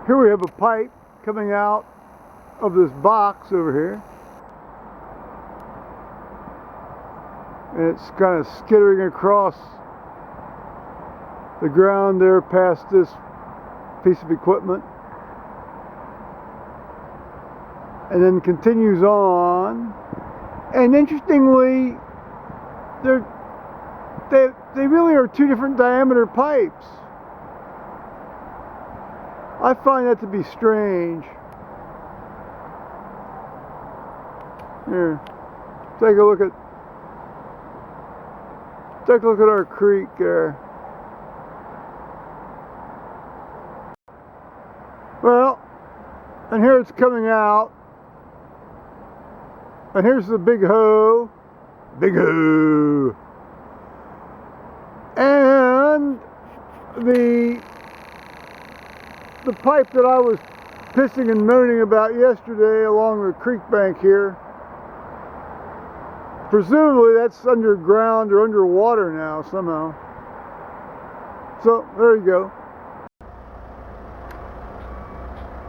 Here we have a pipe coming out of this box over here. And it's kind of skittering across the ground there past this piece of equipment. And then continues on. And interestingly, they really are two different diameter pipes. I find that to be strange. Here, take a look at our creek there. Well, and here it's coming out. And here's the big hoe. Big hoe. And the pipe that I was pissing and moaning about yesterday along the creek bank here, presumably that's underground or underwater now somehow. So there you go.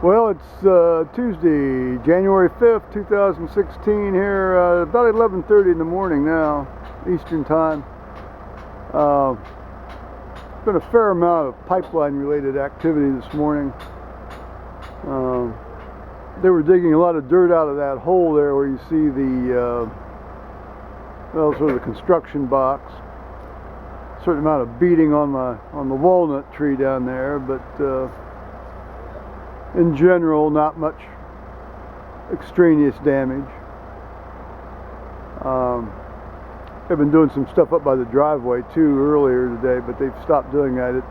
Well, it's Tuesday, January 5th, 2016 here, about 11:30 in the morning now, Eastern time. Been a fair amount of pipeline related activity this morning. They were digging a lot of dirt out of that hole there where you see the sort of the construction box. A certain amount of beating on the walnut tree down there, but in general not much extraneous damage. I've been doing some stuff up by the driveway too earlier today, but they've stopped doing that. It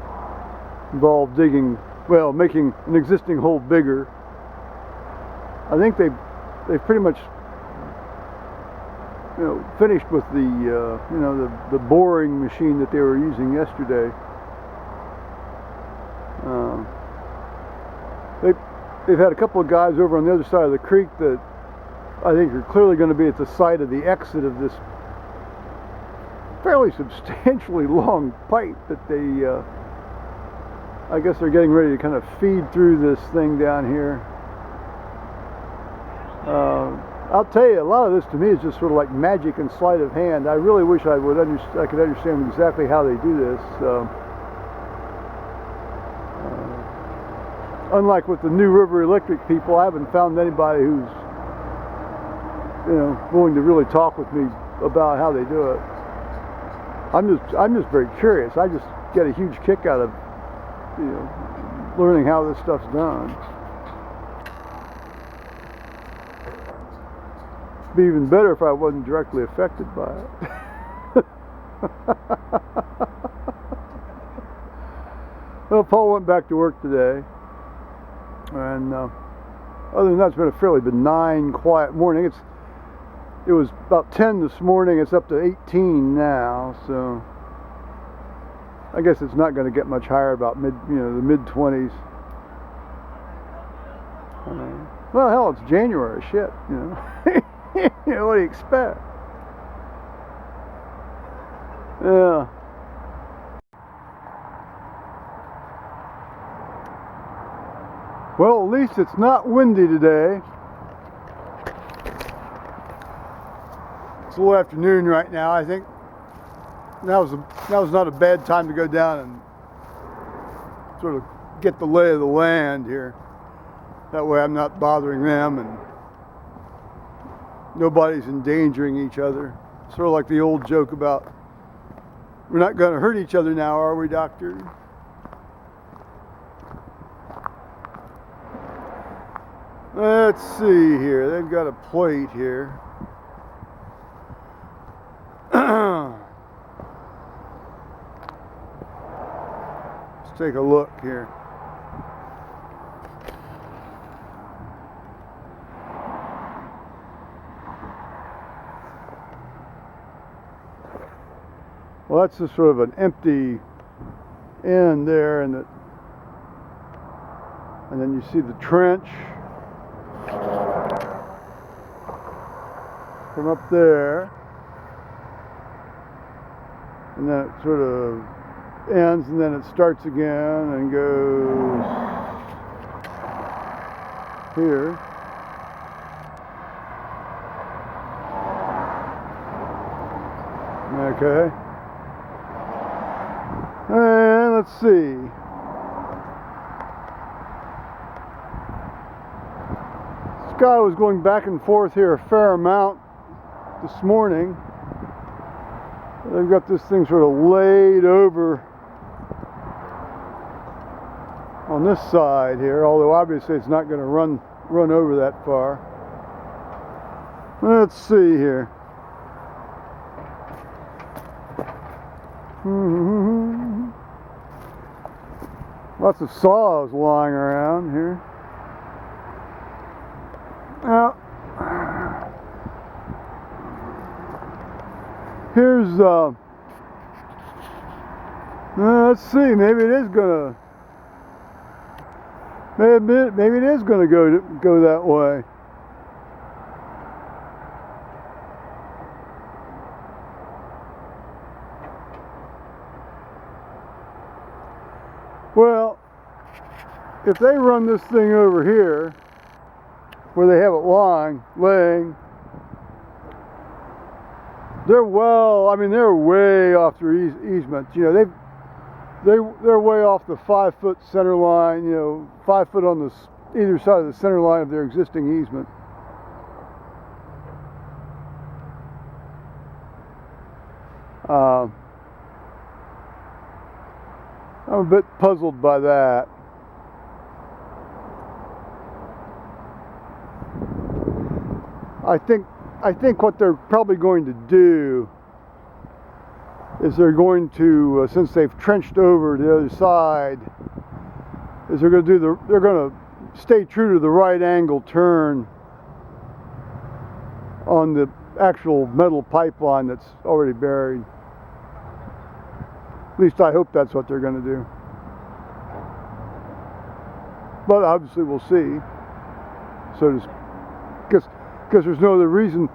involved digging, well, making an existing hole bigger. I think they've pretty much, finished with the boring machine that they were using yesterday. They've had a couple of guys over on the other side of the creek that I think are clearly going to be at the site of the exit of this fairly substantially long pipe that they, I guess they're getting ready to kind of feed through this thing down here. I'll tell you, a lot of this to me is just sort of like magic and sleight of hand. I really wish I could understand exactly how they do this. Unlike with the New River Electric people, I haven't found anybody who's willing to really talk with me about how they do it. I'm just very curious. I just get a huge kick out of learning how this stuff's done. It'd be even better if I wasn't directly affected by it. Well, Paul went back to work today, and other than that, it's been a fairly benign, quiet morning. It was about 10 this morning. It's up to 18 now, so I guess it's not going to get much higher, about the mid-20s. Well, hell, it's January. Shit, what do you expect? Yeah. Well, at least it's not windy today. It's a little afternoon right now. I think that was not a bad time to go down and sort of get the lay of the land here. That way I'm not bothering them and nobody's endangering each other. Sort of like the old joke about, we're not going to hurt each other now, are we, doctor? Let's see here. They've got a plate here. Let's take a look here. Well, that's just sort of an empty end there, and then you see the trench from up there, and then it sort of ends, and then it starts again and goes here. Okay. And let's see. This guy was going back and forth here a fair amount this morning. They've got this thing sort of laid over on this side here, although obviously it's not going to run over that far. Let's see here. Lots of saws lying around here. Now, here's let's see. Maybe it is gonna. Maybe it is gonna go that way. Well, if they run this thing over here, where they have it laying, they're way off their easement. You know, they're way off the 5-foot center line. You know, 5 foot on either side of the center line of their existing easement. I'm a bit puzzled by that. I think what they're probably going to do is they're going to, since they've trenched over the other side, is they're going to stay true to the right angle turn on the actual metal pipeline that's already buried. At least I hope that's what they're going to do. But obviously we'll see. So because there's no other reason,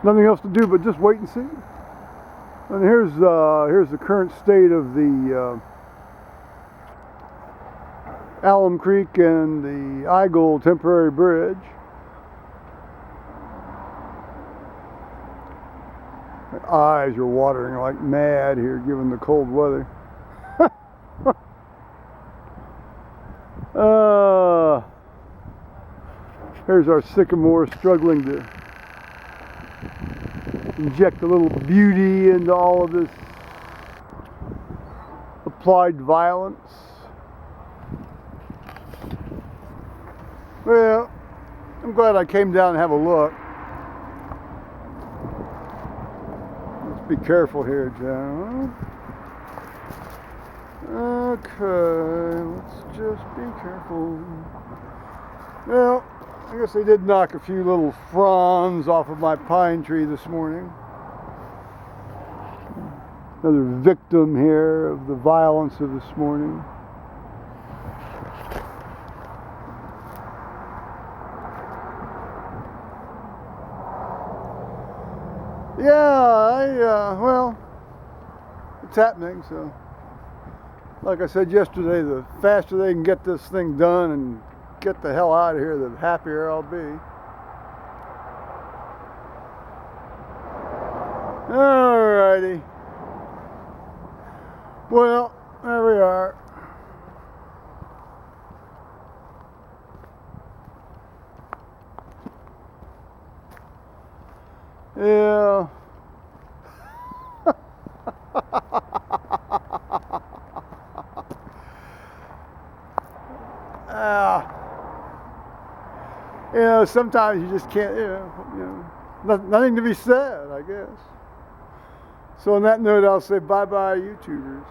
nothing else to do but just wait and see. And here's the current state of the Alum Creek and the Eagle temporary bridge. My eyes are watering like mad here given the cold weather. Here's our sycamore struggling to inject a little beauty into all of this applied violence. Well, I'm glad I came down and have a look. Let's be careful here, John. Okay, let's just be careful. Well, I guess they did knock a few little fronds off of my pine tree this morning. Another victim here of the violence of this morning. Yeah, well, it's happening, so. Like I said yesterday, the faster they can get this thing done and get the hell out of here, the happier I'll be. Alrighty. Well, there we are. Yeah. You know, sometimes you just can't, nothing to be said, I guess. So on that note, I'll say bye-bye, YouTubers.